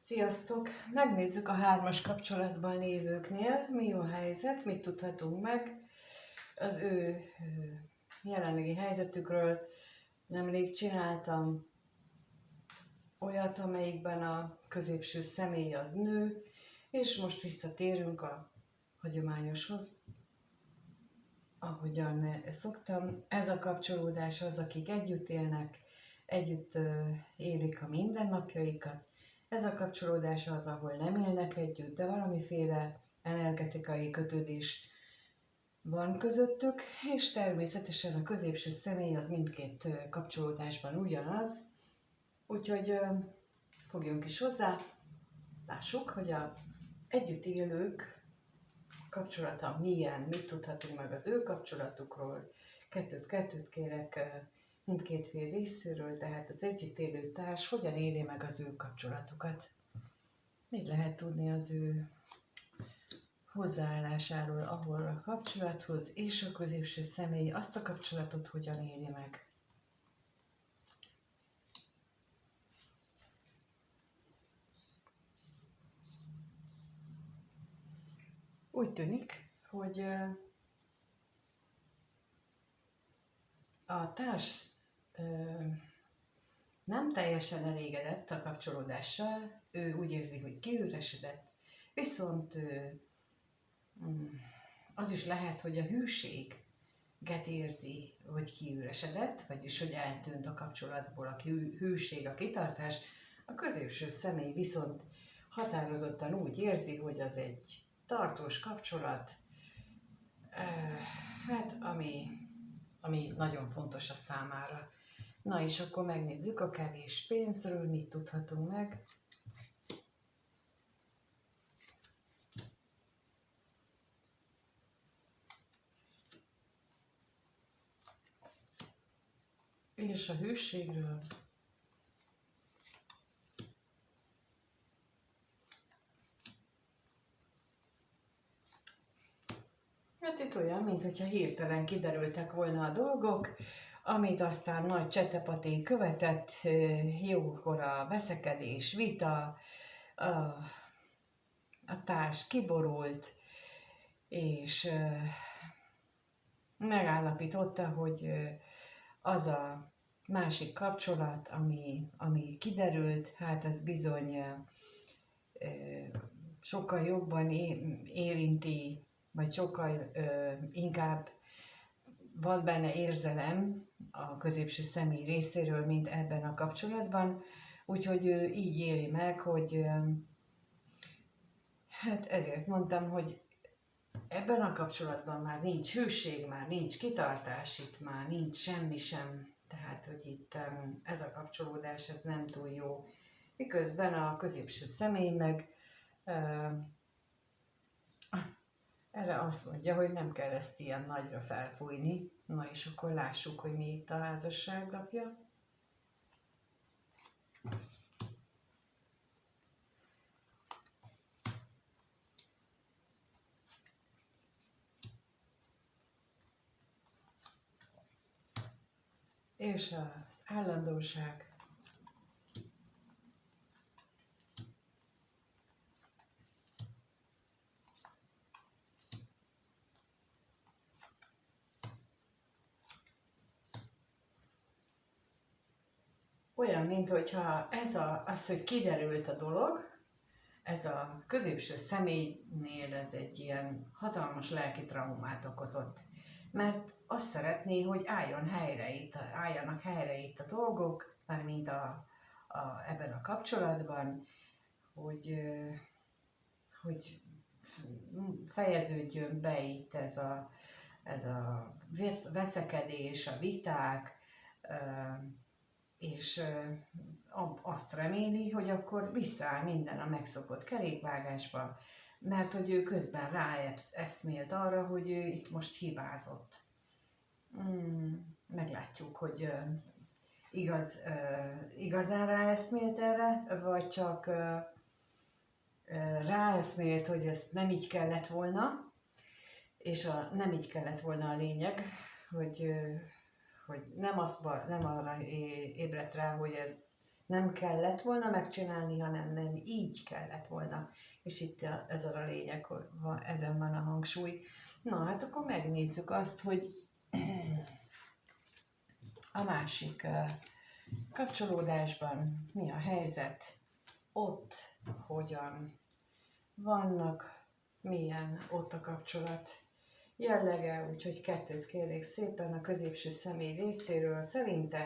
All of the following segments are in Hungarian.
Sziasztok! Megnézzük a hármas kapcsolatban lévőknél, mi a helyzet, mit tudhatunk meg az ő jelenlegi helyzetükről. Nemrég csináltam olyat, amelyikben a középső személy az nő, és most visszatérünk a hagyományoshoz, ahogyan szoktam. Ez a kapcsolódás az, akik együtt élnek, együtt élik a mindennapjaikat. Ez a kapcsolódás az, ahol nem élnek együtt, de valamiféle energetikai kötődés van közöttük, és természetesen a középső személy az mindkét kapcsolódásban ugyanaz. Úgyhogy fogjunk is hozzá, lássuk, hogy a együtt élők kapcsolata milyen, mit tudhatunk meg az ő kapcsolatukról. Kettőt kérek mindkét fél részéről, tehát az együtt élő társ hogyan éli meg az ő kapcsolatukat. Mit lehet tudni az ő hozzáállásáról, ahol a kapcsolathoz, és a középső személy azt a kapcsolatot hogyan éli meg. Úgy tűnik, hogy a társ nem teljesen elégedett a kapcsolódással, ő úgy érzi, hogy kiüresedett, viszont az is lehet, hogy a hűséget érzi, hogy kiüresedett, vagyis hogy eltűnt a kapcsolatból a hűség, a kitartás. A középső személy viszont határozottan úgy érzi, hogy az egy tartós kapcsolat, ami nagyon fontos a számára. Na és akkor megnézzük a kevés pénzről, mit tudhatunk meg. És a hűségről. Hát itt olyan, mintha hirtelen kiderültek volna a dolgok, amit aztán nagy csetepaté követett, jókora veszekedés, vita, a társ kiborult, és megállapította, hogy az a másik kapcsolat, ami kiderült, hát ez bizony sokkal jobban érinti, vagy sokkal inkább van benne érzelem a középső személy részéről, mint ebben a kapcsolatban. Úgyhogy ő így éli meg, hogy hát ezért mondtam, hogy ebben a kapcsolatban már nincs hűség, már nincs kitartás, itt már nincs semmi sem. Tehát, hogy itt ez a kapcsolódás, ez nem túl jó. Miközben a középső személy meg erre azt mondja, hogy nem kell ezt ilyen nagyra felfújni. Na és akkor lássuk, hogy mi itt a házasságlapja. És az állandóság. Olyan, mintha az, hogy kiderült a dolog, ez a középső személynél ez egy ilyen hatalmas lelki traumát okozott. Mert azt szeretné, hogy álljanak helyre itt a dolgok, mármint ebben a kapcsolatban, hogy fejeződjön be itt ez a veszekedés, a viták, és azt reméli, hogy akkor visszaáll minden a megszokott kerékvágásba, mert hogy ő közben ráeszmélt arra, hogy ő itt most hibázott. Meglátjuk, hogy igazán ráeszmélt erre, vagy csak ráeszmélt, hogy ezt nem így kellett volna, és nem így kellett volna a lényeg, hogy nem arra ébredt rá, hogy ez nem kellett volna megcsinálni, hanem nem így kellett volna. És itt ez a lényeg, hogy ezen van a hangsúly. Na hát akkor megnézzük azt, hogy a másik kapcsolódásban mi a helyzet, ott hogyan vannak, milyen ott a kapcsolat jellege, úgyhogy 2 kérnék szépen a középső személy részéről. Szerinte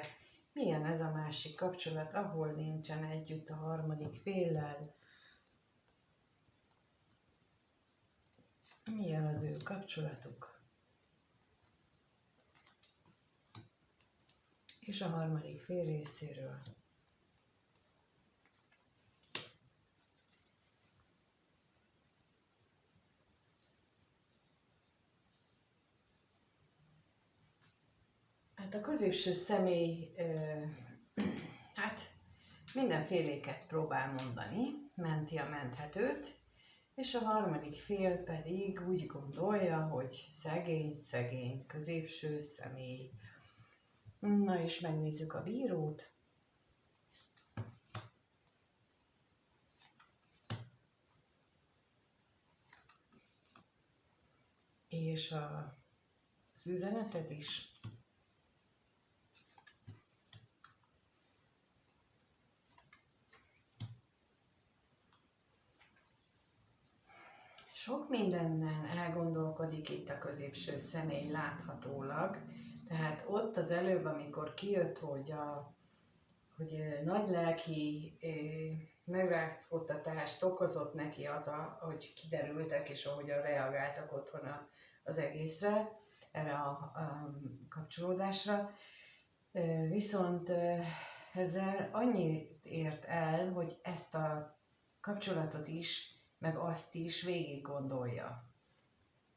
milyen ez a másik kapcsolat, ahol nincsen együtt a harmadik féllel? Milyen az ő kapcsolatuk? És a harmadik fél részéről. Hát a középső személy hát mindenféléket próbál mondani, menti a menthetőt, és a harmadik fél pedig úgy gondolja, hogy szegény középső személy. Na és megnézzük a bírót. És az üzenetet is. Sok mindennel elgondolkodik itt a középső személy láthatólag, tehát ott az előbb, amikor kijött, hogy nagy lelki megrázkódtatást okozott neki az, hogy kiderültek és ahogyan reagáltak otthon az egészre, erre a kapcsolódásra. Viszont ezzel annyit ért el, hogy ezt a kapcsolatot is, meg azt is végig gondolja.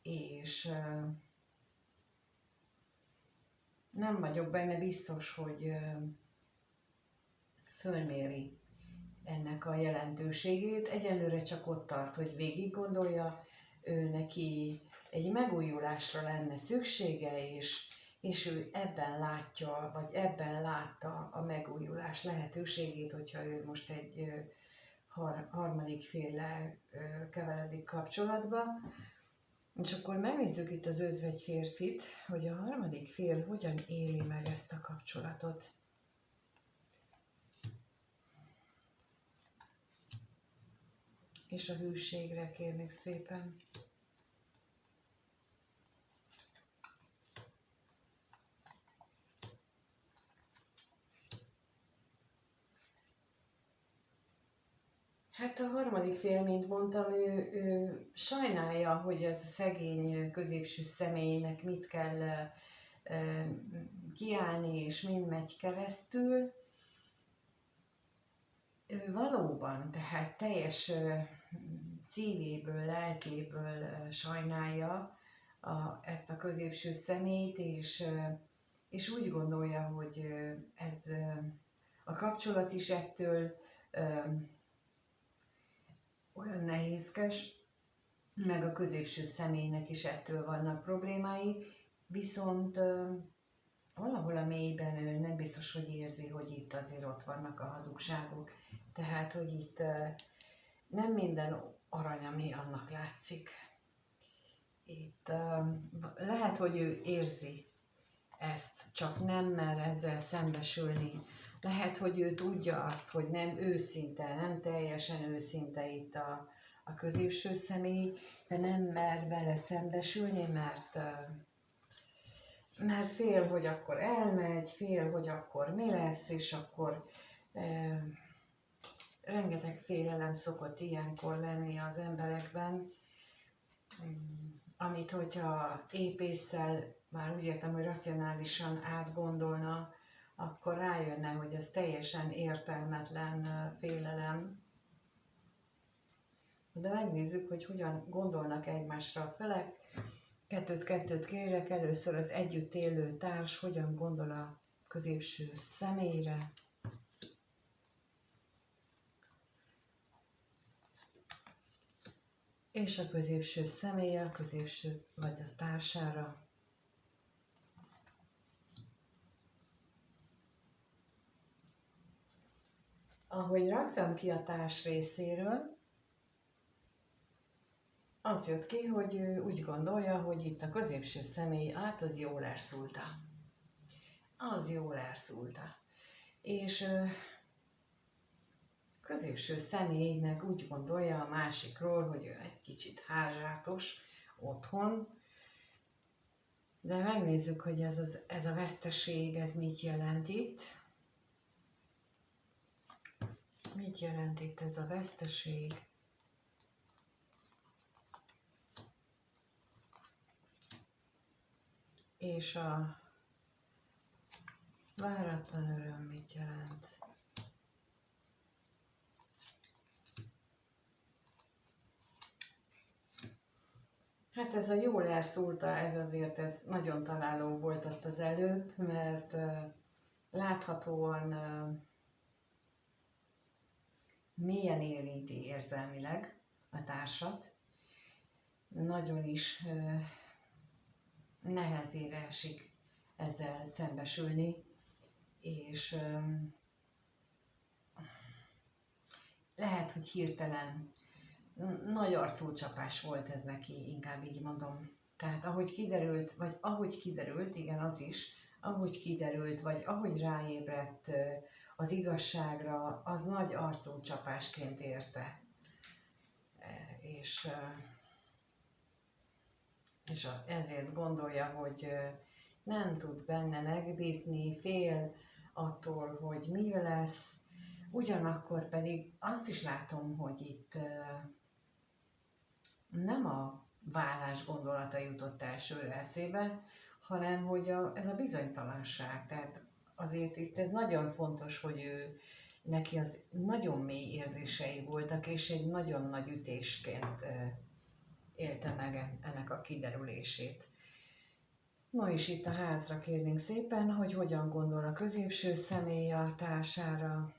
És nem vagyok benne biztos, hogy fölméri ennek a jelentőségét. Egyelőre csak ott tart, hogy végig gondolja, ő neki egy megújulásra lenne szüksége, és ő ebben látja, vagy ebben látta a megújulás lehetőségét, hogyha ő most egy harmadik féllel keveredik kapcsolatba. És akkor megnézzük itt az özvegy férfit, hogy a harmadik fél hogyan éli meg ezt a kapcsolatot. És a hűségre kérnék szépen. Hát a harmadik fél, mint mondtam, ő sajnálja, hogy ez a szegény középső személynek mit kell kiállni, és mind megy keresztül. Ő valóban, tehát teljes szívéből, lelkéből sajnálja ezt a középső személyt, és úgy gondolja, hogy ez a kapcsolat is ettől olyan nehézkes, meg a középső személynek is ettől vannak problémái, viszont valahol a mélyben ő nem biztos, hogy érzi, hogy itt azért ott vannak a hazugságok. Tehát, hogy itt nem minden arany, ami annak látszik. Itt lehet, hogy ő érzi ezt, csak nem mer ezzel szembesülni. Lehet, hogy ő tudja azt, hogy nem őszinte, nem teljesen őszinte itt a középső személy, de nem mer vele szembesülni, mert fél, hogy akkor elmegy, fél, hogy akkor mi lesz, és akkor rengeteg félelem szokott ilyenkor lenni az emberekben, amit hogyha épp ésszel, már úgy értem, hogy racionálisan átgondolna, akkor rájönne, hogy ez teljesen értelmetlen félelem. De megnézzük, hogy hogyan gondolnak egymásra a felek. Kettőt kérek, először az együtt élő társ hogyan gondol a középső személyre. És a középső személye, a középső vagy a társára. ahogy raktam ki a társ részéről, az jött ki, hogy ő úgy gondolja, hogy itt a középső személy, az jól elszúlta. Az jól elszúlta. És középső személynek úgy gondolja a másikról, hogy ő egy kicsit házsátos otthon, de megnézzük, hogy ez a veszteség, ez mit jelent itt. Mit jelent itt ez a veszteség? És a váratlan öröm mit jelent? Hát ez a jól elszúrta, ez nagyon találó volt ott az előbb, mert láthatóan mélyen érinti érzelmileg a társat. Nagyon is nehezére esik ezzel szembesülni, és lehet, hogy hirtelen nagy arcúcsapás volt ez neki, inkább így mondom. Tehát ahogy kiderült, igen, az is, ahogy kiderült, vagy ahogy ráébredt az igazságra, az nagy arcúcsapásként érte. És ezért gondolja, hogy nem tud benne megbízni, fél attól, hogy mi lesz. Ugyanakkor pedig azt is látom, hogy itt nem a vállás gondolata jutott elsőre eszébe, hanem hogy ez a bizonytalanság. Tehát azért itt ez nagyon fontos, hogy neki az nagyon mély érzései voltak, és egy nagyon nagy ütésként élte meg ennek a kiderülését. Ma is itt a házra kérnénk szépen, hogy hogyan gondol a középső személy a társára,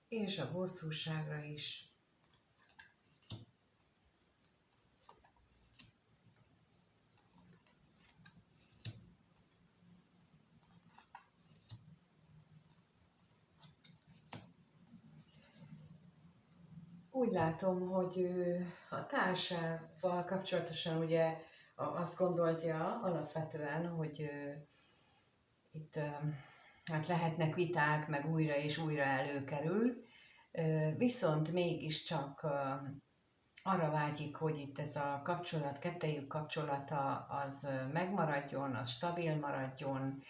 és a bosszúságra is. Úgy látom, hogy a társával kapcsolatosan ugye azt gondolja alapvetően, hogy itt hát lehetnek viták, meg újra és újra előkerül, viszont mégiscsak arra vágyik, hogy itt ez a kapcsolat, kettejük kapcsolata az megmaradjon, az stabil maradjon,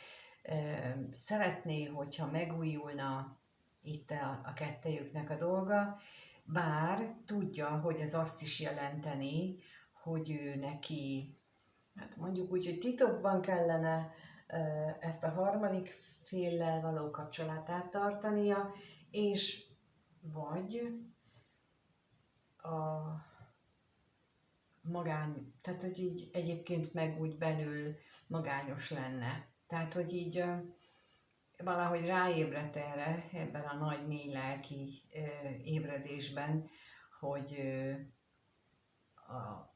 szeretné, hogyha megújulna itt a kettejüknek a dolga, bár tudja, hogy ez azt is jelenteni, hogy ő neki, hát mondjuk úgy, hogy titokban kellene ezt a harmadik féllel való kapcsolatát tartania, és vagy a tehát hogy így egyébként meg úgy belül magányos lenne. Tehát, hogy így valahogy ráébredt erre, ebben a nagy mély lelki ébredésben, hogy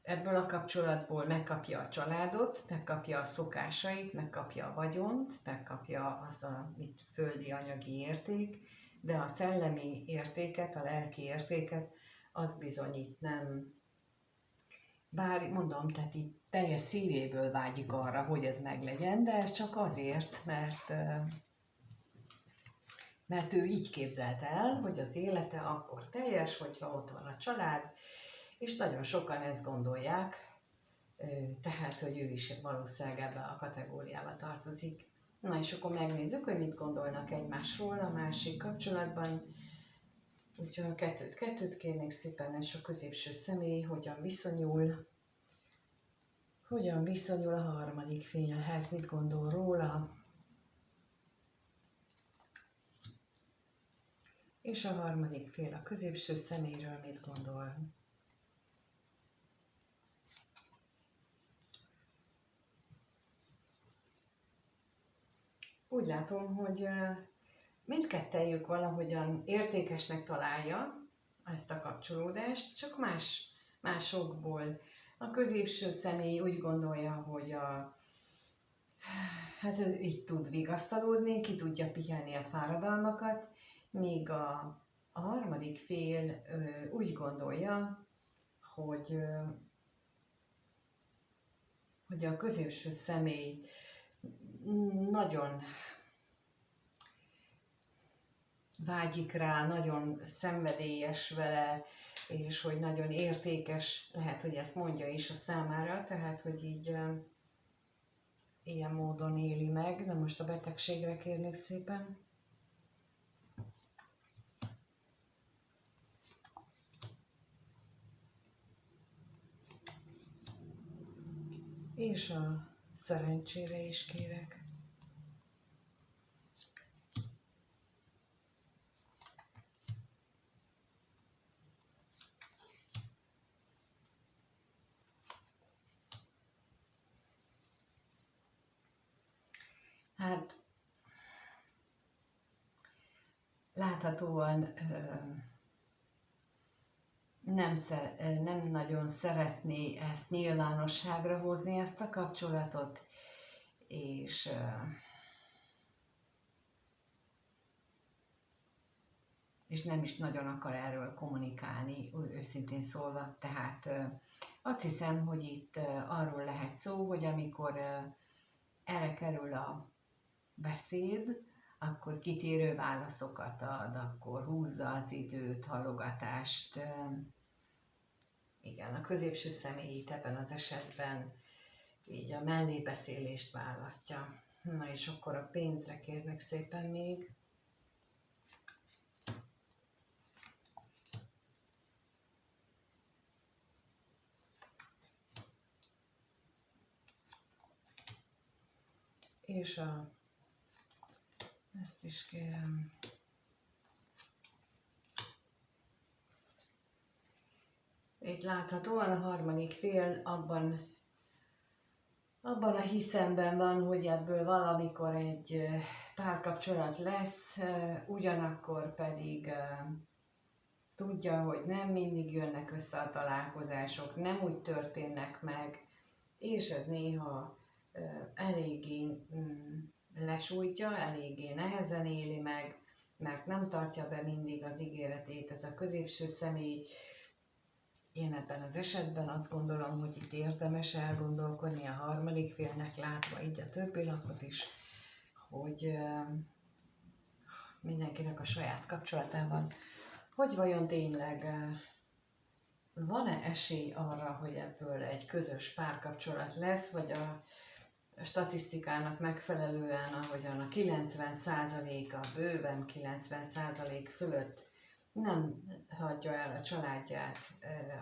ebből a kapcsolatból megkapja a családot, megkapja a szokásait, megkapja a vagyont, megkapja azt a földi anyagi érték, de a szellemi értéket, a lelki értéket, az bizony itt nem. Bár mondom, tehát így teljes szívéből vágyik arra, hogy ez meglegyen, de ez csak azért, mert ő így képzelt el, hogy az élete akkor teljes, hogyha ott van a család, és nagyon sokan ezt gondolják, tehát, hogy ő is valószínűleg ebbe a kategóriába tartozik. Na és akkor megnézzük, hogy mit gondolnak egymásról a másik kapcsolatban. Úgyhogy a kettőt kérnék szépen, és a középső személy hogyan viszonyul a harmadik félhez, mit gondol róla, és a harmadik fél a középső személyről mit gondol. Úgy látom, hogy mindkettejük valahogyan értékesnek találja ezt a kapcsolódást, csak másokból. A középső személy úgy gondolja, hogy Hát ő így tud vigasztalódni, ki tudja pihenni a fáradalmakat, míg a harmadik fél úgy gondolja, hogy, hogy a középső személy nagyon vágyik rá, nagyon szenvedélyes vele, és hogy nagyon értékes, lehet, hogy ezt mondja is a számára, tehát, hogy így ilyen módon éli meg. De most a betegségre kérnék szépen. És a szerencsére is kérek. Hát láthatóan nem nagyon szeretné ezt nyilvánosságra hozni, ezt a kapcsolatot, és nem is nagyon akar erről kommunikálni, őszintén szólva. Tehát azt hiszem, hogy itt arról lehet szó, hogy amikor erre kerül a beszéd, akkor kitérő válaszokat ad, akkor húzza az időt, halogatást. Igen, a középső személyt ebben az esetben így a mellébeszélést választja. Na és akkor a pénzre kérnek szépen még. És ezt is kérem. Itt láthatóan a harmadik fél abban a hiszemben van, hogy ebből valamikor egy párkapcsolat lesz, ugyanakkor pedig tudja, hogy nem mindig jönnek össze a találkozások, nem úgy történnek meg, és ez néha eléggé lesújtja, eléggé nehezen éli meg, mert nem tartja be mindig az ígéretét ez a középső személy. Én ebben az esetben azt gondolom, hogy itt érdemes elgondolkodni a harmadik félnek, látva így a többi lapot is, hogy mindenkinek a saját kapcsolatában, hogy vajon tényleg van-e esély arra, hogy ebből egy közös párkapcsolat lesz, vagy a statisztikának megfelelően, ahogyan a 90%-a, bőven 90% fölött nem hagyja el a családját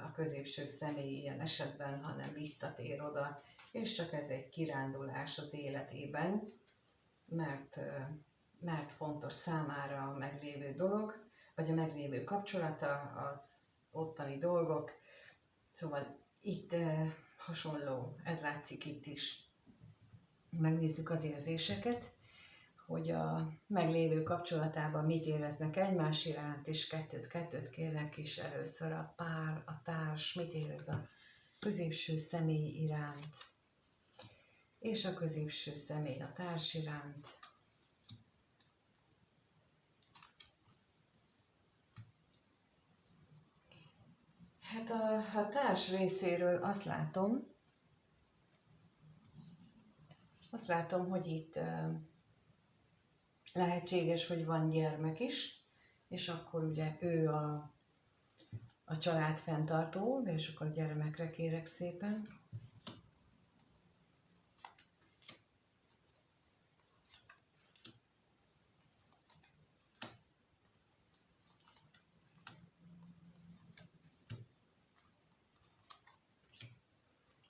a középső személy ilyen esetben, hanem visszatér oda, és csak ez egy kirándulás az életében, mert fontos számára a meglévő dolog, vagy a meglévő kapcsolata, az ottani dolgok. Szóval itt hasonló, ez látszik itt is. Megnézzük az érzéseket, hogy a meglévő kapcsolatában mit éreznek egymás iránt, és kettőt kérek is először a pár, a társ, mit érez a középső személy iránt, és a középső személy a társ iránt. Hát a társ részéről azt látom, hogy itt lehetséges, hogy van gyermek is, és akkor ugye ő a család fenntartó, és akkor a gyermekre kérek szépen.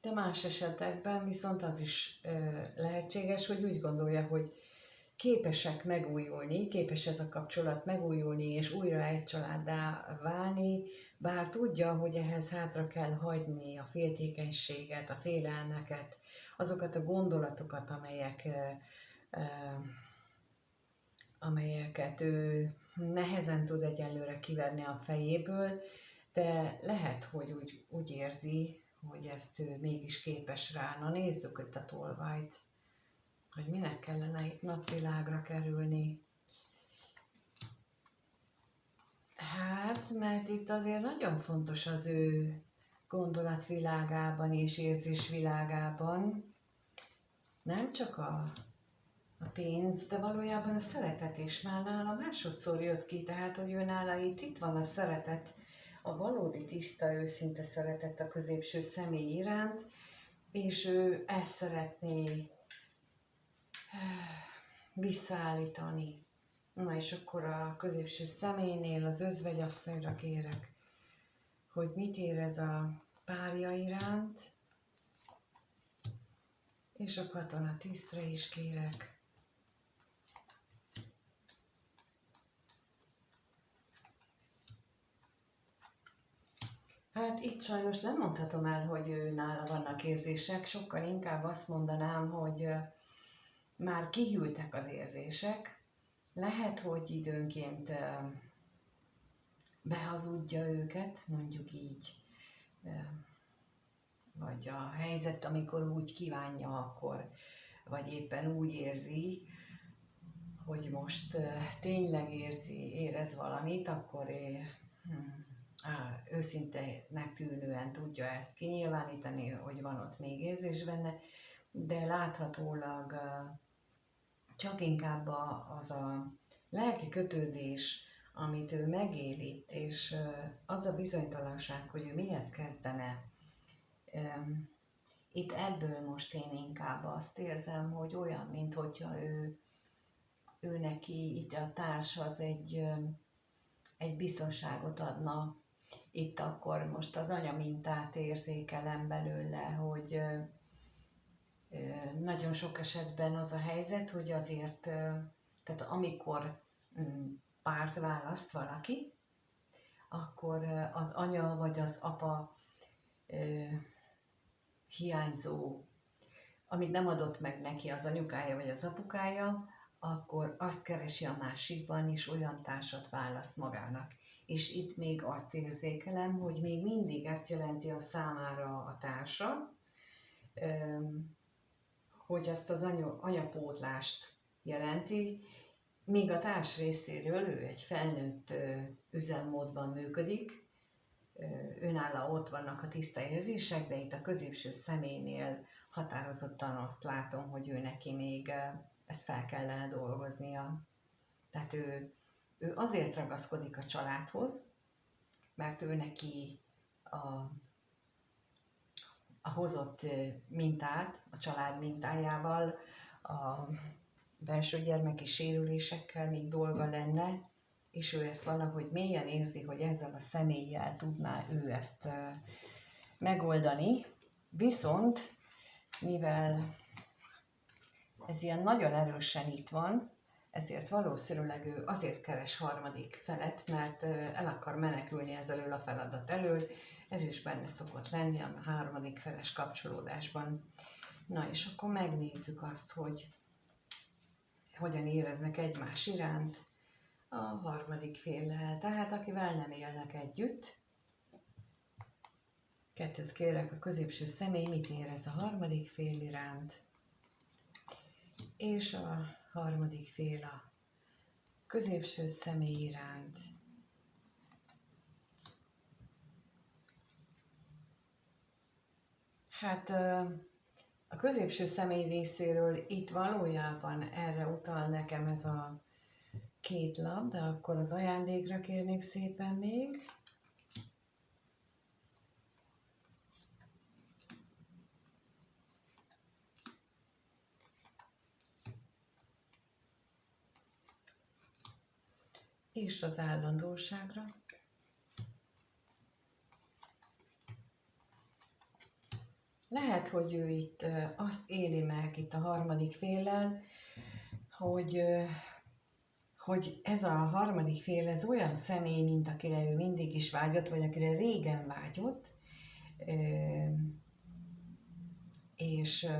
De más esetekben viszont az is lehetséges, hogy úgy gondolja, hogy képesek megújulni, képes ez a kapcsolat megújulni, és újra egy családdá válni, bár tudja, hogy ehhez hátra kell hagyni a féltékenységet, a félelmeket, azokat a gondolatokat, amelyeket ő nehezen tud egyelőre kiverni a fejéből, de lehet, hogy úgy érzi, hogy ezt ő mégis képes rá. Na nézzük itt a tolvajt. hogy minek kellene itt napvilágra kerülni. Hát, mert itt azért nagyon fontos az ő gondolatvilágában és érzésvilágában nem csak a pénz, de valójában a szeretet is már nála másodszor jött ki, tehát hogy ő nála itt van a szeretet, a valódi tiszta, őszinte szeretet a középső személy iránt, és ő ezt szeretné visszaállítani. Na és akkor a középső személynél az özvegyasszonyra kérek, hogy mit érez a párja iránt, és a katonatisztre is kérek. Hát itt sajnos nem mondhatom el, hogy ő nála vannak érzések, sokkal inkább azt mondanám, hogy már kihűltek az érzések. Lehet, hogy időnként behazudja őket, mondjuk így, vagy a helyzet, amikor úgy kívánja, akkor, vagy éppen úgy érzi, hogy most tényleg érez valamit, akkor őszintének tűnően tudja ezt kinyilvánítani, hogy van ott még érzés benne, de láthatólag csak inkább az a lelki kötődés, amit ő megél itt, és az a bizonytalanság, hogy ő mihez kezdene. Itt ebből most én inkább azt érzem, hogy olyan, mint hogyha ő neki itt a társ az egy biztonságot adna. Itt akkor most az anyamintát érzékelem belőle, hogy nagyon sok esetben az a helyzet, hogy azért, tehát amikor párt választ valaki, akkor az anya vagy az apa hiányzó, amit nem adott meg neki az anyukája vagy az apukája, akkor azt keresi a másikban, és olyan társat választ magának. És itt még azt érzékelem, hogy még mindig ezt jelenti a számára a társa, hogy ezt az anyapótlást jelenti, míg a társ részéről ő egy felnőtt üzemmódban működik, őnála ott vannak a tiszta érzések, de itt a középső személynél határozottan azt látom, hogy ő neki még ezt fel kellene dolgoznia. Tehát ő azért ragaszkodik a családhoz, mert ő neki a hozott mintát, a család mintájával, a belső gyermeki sérülésekkel még dolga lenne, és ő ezt valahogy mélyen érzi, hogy ezzel a személlyel tudná ő ezt megoldani. Viszont, mivel ez ilyen nagyon erősen itt van, ezért valószínűleg ő azért keres harmadik felet, mert el akar menekülni ezelől a feladat elől. Ez is benne szokott lenni a harmadik feles kapcsolódásban. Na és akkor megnézzük azt, hogy hogyan éreznek egymás iránt a harmadik féllel, tehát akivel nem élnek együtt. Kettőt kérek, a középső személy mit érez a harmadik fél iránt, és a harmadik fél a középső személy iránt. Hát a középső személy részéről itt valójában erre utal nekem ez a két lap, de akkor az ajándékra kérnék szépen még. És az állandóságra. Lehet, hogy ő itt azt éli meg itt a harmadik féllel, hogy ez a harmadik fél, ez olyan személy, mint akire ő mindig is vágyott, vagy akire régen vágyott, és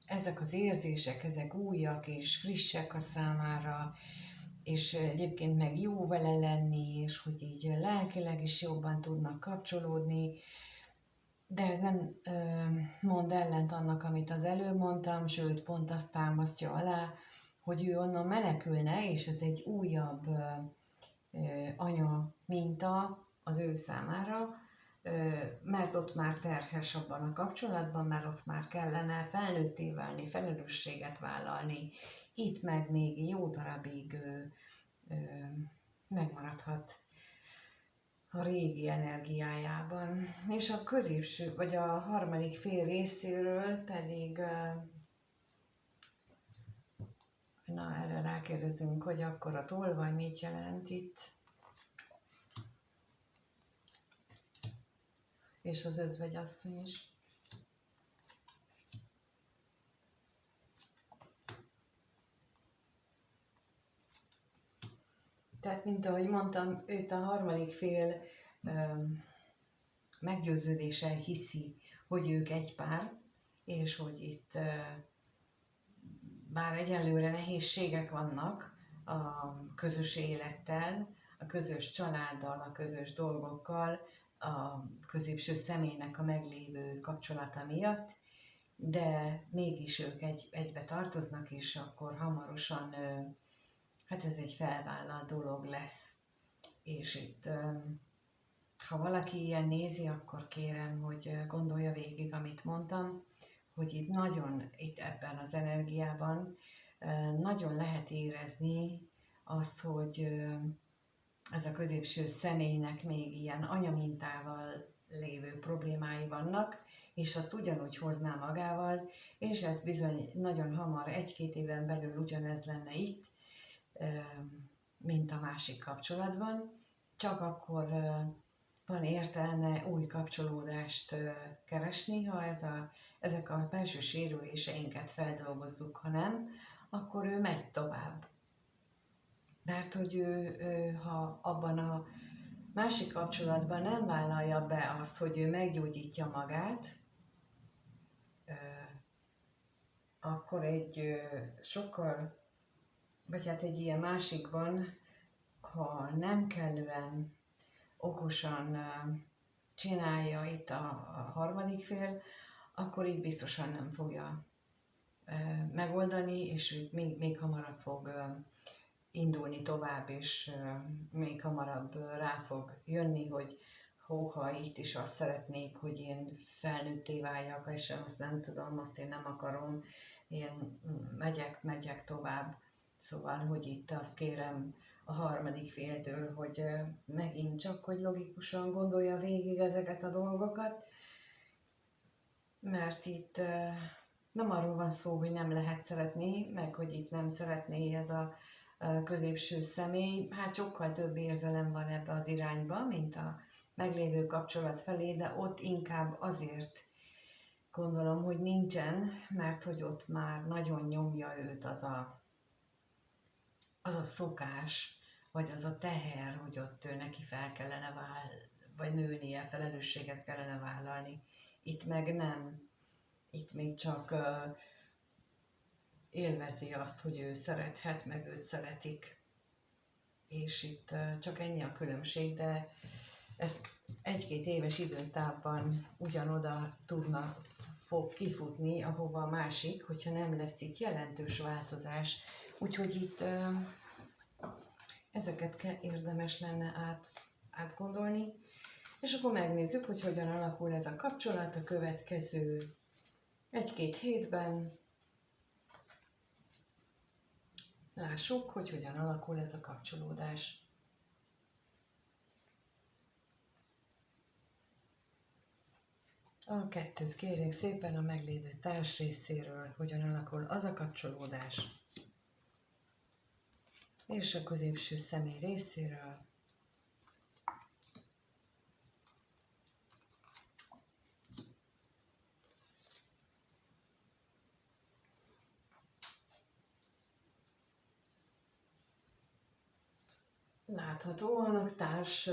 ezek az érzések, ezek újak és frissek a számára, és egyébként meg jó vele lenni, és hogy így lelkileg is jobban tudnak kapcsolódni, De ez nem mond ellent annak, amit az előbb mondtam, sőt, pont azt támasztja alá, hogy ő onnan menekülne, és ez egy újabb anya minta az ő számára, mert ott már terhes abban a kapcsolatban, mert ott már kellene felnőtté válni, felelősséget vállalni. Itt meg még jó darabig megmaradhat a régi energiájában. És a középső, vagy a harmadik fél részéről pedig, na erre rákérdezünk, hogy akkor a tolvaj mit jelent itt, és az özvegyasszony is. Tehát, mint ahogy mondtam, őt a harmadik fél meggyőződéssel hiszi, hogy ők egy pár, és hogy itt bár egyelőre nehézségek vannak a közös élettel, a közös családdal, a közös dolgokkal, a középső személynek a meglévő kapcsolata miatt, de mégis ők egybe tartoznak, és akkor hamarosan, hát ez egy felvállalt dolog lesz. És itt, ha valaki ilyen nézi, akkor kérem, hogy gondolja végig, amit mondtam, hogy itt ebben az energiában nagyon lehet érezni azt, hogy ez a középső személynek még ilyen anyamintával lévő problémái vannak, és azt ugyanúgy hozná magával, és ez bizony nagyon hamar, 1-2 éven belül ugyanez lenne itt, mint a másik kapcsolatban, csak akkor van értelme új kapcsolódást keresni, ha ezek a belső sérüléseinket feldolgozzuk, ha nem, akkor ő megy tovább. Mert hogy ha abban a másik kapcsolatban nem vállalja be azt, hogy ő meggyógyítja magát, akkor egy sokkal, vagy hát egy ilyen másikban, ha nem kellően okosan csinálja itt a harmadik fél, akkor így biztosan nem fogja megoldani, és ő még hamarabb fog indulni tovább, és még hamarabb rá fog jönni, hogy ha itt is azt szeretnék, hogy én felnőtté váljak, és azt nem tudom, azt én nem akarom, én megyek tovább. Szóval, hogy itt azt kérem a harmadik féltől, hogy megint csak, hogy logikusan gondolja végig ezeket a dolgokat, mert itt nem arról van szó, hogy nem lehet szeretni, meg hogy itt nem szeretné ez a középső személy. Hát sokkal több érzelem van ebbe az irányba, mint a meglévő kapcsolat felé, de ott inkább azért gondolom, hogy nincsen, mert hogy ott már nagyon nyomja őt az a szokás, vagy az a teher, hogy ott ő neki fel kellene vagy nőnie, felelősséget kellene vállalni. Itt meg nem. Itt még csak élvezi azt, hogy ő szerethet, meg őt szeretik. És itt csak ennyi a különbség, de ez 1-2 éves időtávban ugyanoda fog kifutni, ahova a másik, hogyha nem lesz itt jelentős változás. Úgyhogy itt ezeket érdemes lenne átgondolni, és akkor megnézzük, hogy hogyan alakul ez a kapcsolat a következő 1-2 hétben. Lássuk, hogy hogyan alakul ez a kapcsolódás. A 2-t kérjük szépen a meglévő társ részéről, hogyan alakul az a kapcsolódás. És a középső személy részéről. Láthatóan a társ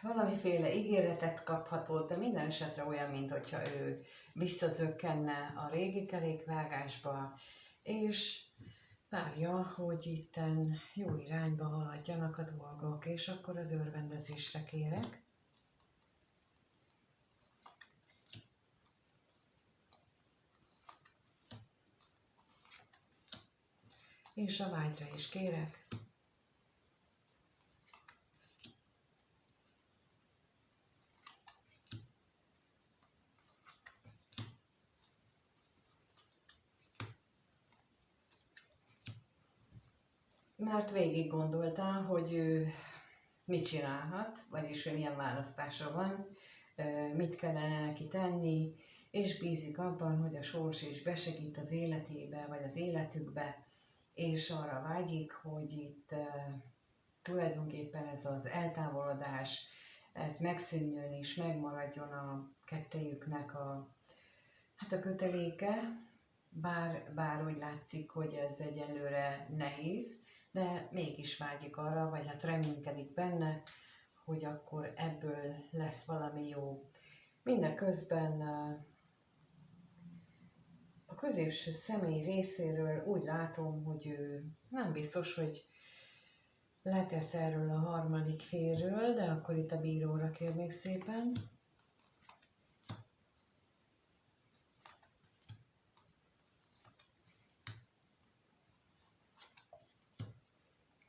valamiféle ígéretet kaphatott, de minden esetre olyan, mintha ő visszazökkenne a régi kerékvágásba, és várja, hogy itten jó irányba haladjanak a dolgok, és akkor az örvendezésre kérek. és a vágyra is kérek. Mert végig gondolta, hogy ő mit csinálhat, vagyis ő milyen választása van, mit kellene neki tenni, és bízik abban, hogy a sors is besegít az életébe, vagy az életükbe, és arra vágyik, hogy itt tulajdonképpen ez az eltávolodás, ez megszűnjön és megmaradjon a kettejüknek a köteléke, bár úgy látszik, hogy ez egyelőre nehéz, de mégis vágyik arra, vagy hát reménykedik benne, hogy akkor ebből lesz valami jó. Mindeközben a középső személy részéről úgy látom, hogy ő nem biztos, hogy letesz erről a harmadik félről, de akkor itt a bíróra kérnék szépen.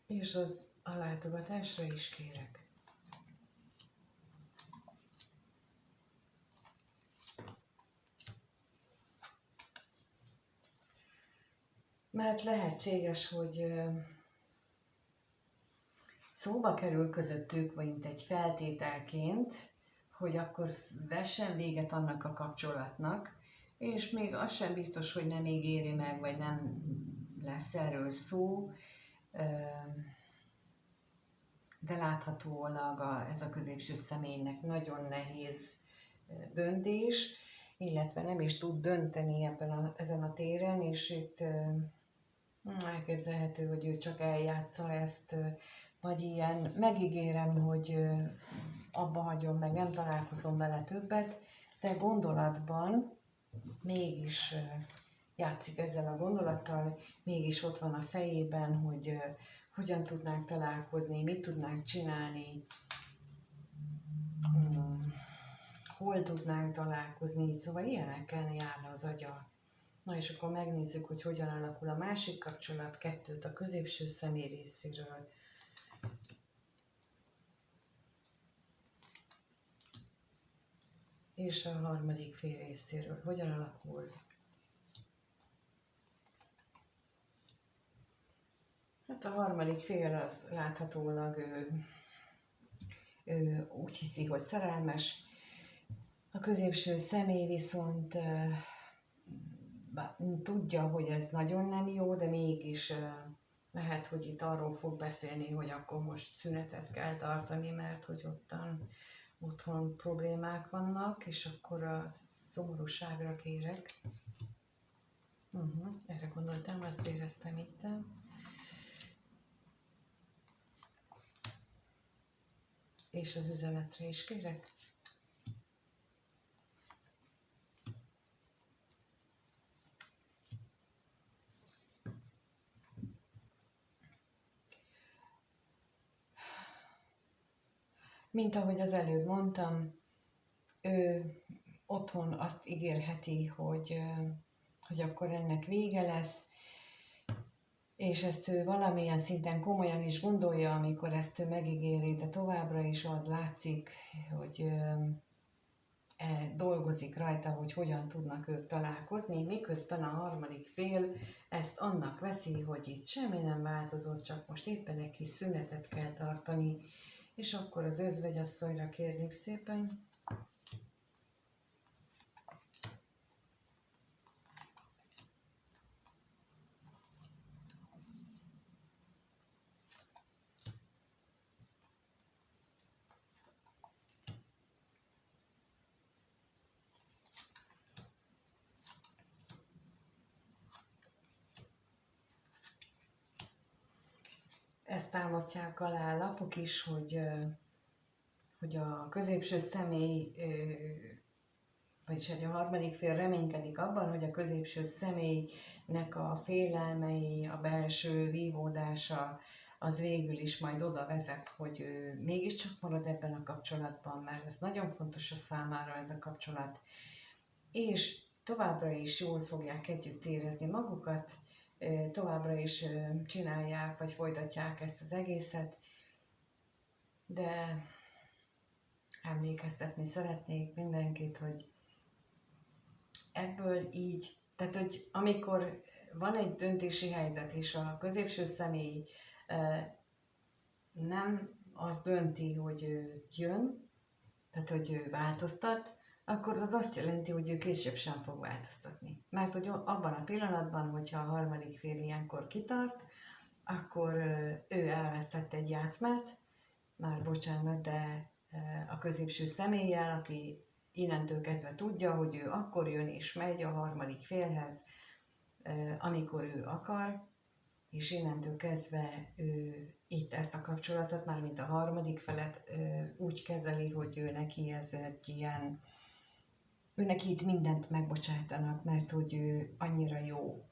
És a látogatásra is kérek. Mert lehetséges, hogy szóba kerül közöttük, mint egy feltételként, hogy akkor vessen véget annak a kapcsolatnak, és még az sem biztos, hogy nem ígéri meg, vagy nem lesz erről szó, de láthatólag ez a középső személynek nagyon nehéz döntés, illetve nem is tud dönteni ezen a téren, és itt elképzelhető, hogy ő csak eljátsza ezt, vagy ilyen, megígérem, hogy abba hagyom, meg nem találkozom vele többet, de gondolatban mégis játszik ezzel a gondolattal, mégis ott van a fejében, hogy hogyan tudnánk találkozni, mit tudnánk csinálni, hol tudnánk találkozni, szóval ilyenekkel járna az agya. Na és akkor megnézzük, hogy hogyan alakul a másik kapcsolat, kettőt a középső személy részéről. És a harmadik fél részéről. Hogyan alakul? Hát a harmadik fél az láthatólag ő úgy hiszi, hogy szerelmes. A középső személy viszont tudja, hogy ez nagyon nem jó, de mégis lehet, hogy itt arról fog beszélni, hogy akkor most szünetet kell tartani, mert hogy otthon problémák vannak, és akkor a szomorúságra kérek. Erre gondoltam, azt éreztem itt. És az üzenetre is kérek. Mint ahogy az előbb mondtam, ő otthon azt ígérheti, hogy akkor ennek vége lesz, és ezt ő valamilyen szinten komolyan is gondolja, amikor ezt ő megígéri, de továbbra is az látszik, hogy dolgozik rajta, hogy hogyan tudnak ők találkozni, miközben a harmadik fél ezt annak veszi, hogy itt semmi nem változott, csak most éppen egy kis szünetet kell tartani, és akkor az özvegyasszonyra kérnék szépen. Ezt támasztják alá lapok is, hogy a középső személy, vagyis a harmadik fél reménykedik abban, hogy a középső személynek a félelmei, a belső vívódása, az végül is majd oda vezet, hogy ő mégiscsak marad ebben a kapcsolatban, mert ez nagyon fontos a számára ez a kapcsolat. És továbbra is jól fogják együtt érezni magukat, továbbra is csinálják, vagy folytatják ezt az egészet, de emlékeztetni szeretnék mindenkit, hogy ebből így, tehát hogy amikor van egy döntési helyzet, és a középső személy nem az dönti, hogy ő jön, tehát hogy ő változtat, akkor az azt jelenti, hogy ő később sem fog változtatni. Mert hogy abban a pillanatban, hogyha a harmadik fél ilyenkor kitart, akkor ő elvesztett egy játszmát, már bocsánat, de a középső személlyel, aki innentől kezdve tudja, hogy ő akkor jön és megy a harmadik félhez, amikor ő akar, és innentől kezdve ő itt ezt a kapcsolatot, már mint a harmadik felet úgy kezeli, hogy ő neki ez egy ilyen, ő neki itt mindent megbocsátanak, mert hogy ő annyira jó.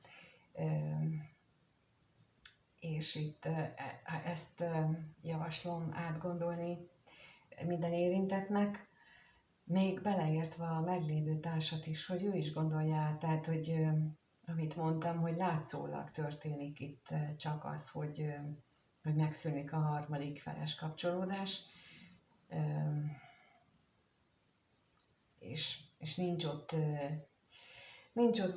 És itt ezt javaslom átgondolni minden érintettnek, még beleértve a meglévő társat is, hogy ő is gondolja át, tehát hogy amit mondtam, hogy látszólag történik itt csak az, hogy megszűnik a harmadik feles kapcsolódás, és nincs ott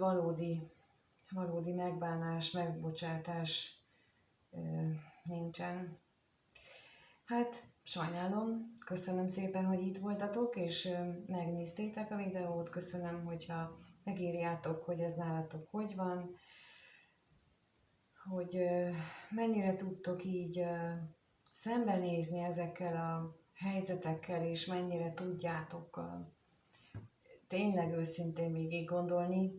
valódi megbánás, megbocsátás, nincsen. Hát sajnálom, köszönöm szépen, hogy itt voltatok, és megnéztétek a videót, köszönöm, hogyha megírjátok, hogy ez nálatok hogy van, hogy mennyire tudtok így szembenézni ezekkel a helyzetekkel, és mennyire tudjátok tényleg őszintén végig gondolni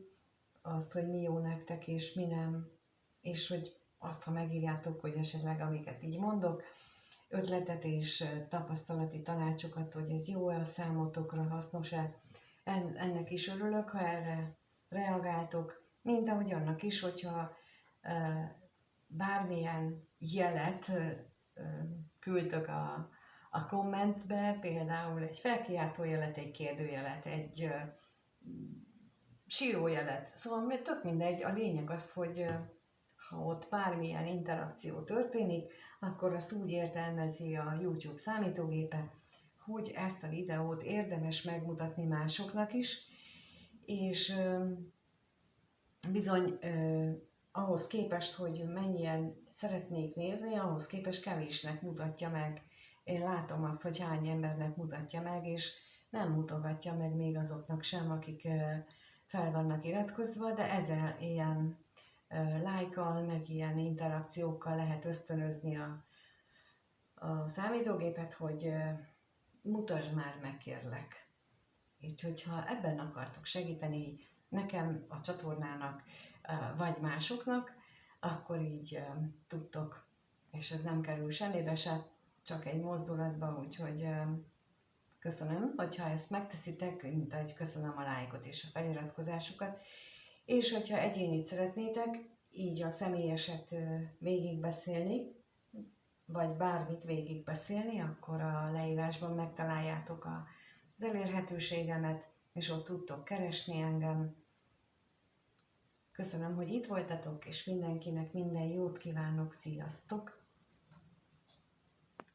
azt, hogy mi jó nektek, és mi nem, és hogy azt, ha megírjátok, hogy esetleg amiket így mondok, ötletet és tapasztalati tanácsokat, hogy ez jó-e a számotokra, hasznos-e, ennek is örülök, ha erre reagáltok, mint ahogy annak is, hogyha bármilyen jelet küldtök a kommentbe, például egy felkiáltó jelet, egy kérdőjelet, egy sírójelet, szóval tök mindegy, a lényeg az, hogy ha ott bármilyen interakció történik, akkor azt úgy értelmezi a YouTube számítógépe, hogy ezt a videót érdemes megmutatni másoknak is, és bizony ahhoz képest, hogy mennyien szeretnék nézni, ahhoz képest kevésnek mutatja meg. Én látom azt, hogy hány embernek mutatja meg, és nem mutogatja meg még azoknak sem, akik fel vannak iratkozva, de ezzel ilyen lájkkal, meg ilyen interakciókkal lehet ösztönözni a számítógépet, hogy mutasd már meg, kérlek. Úgyhogy ha ebben akartok segíteni nekem, a csatornának, vagy másoknak, akkor így tudtok, és ez nem kerül semmibe se, csak egy mozdulatba, úgyhogy köszönöm, hogyha ezt megteszitek, mint ahogy köszönöm a lájkot és a feliratkozásokat, és hogyha egyénit szeretnétek, így a személyeset végigbeszélni, vagy bármit végigbeszélni, akkor a leírásban megtaláljátok az elérhetőségemet, és ott tudtok keresni engem. Köszönöm, hogy itt voltatok, és mindenkinek minden jót kívánok, sziasztok!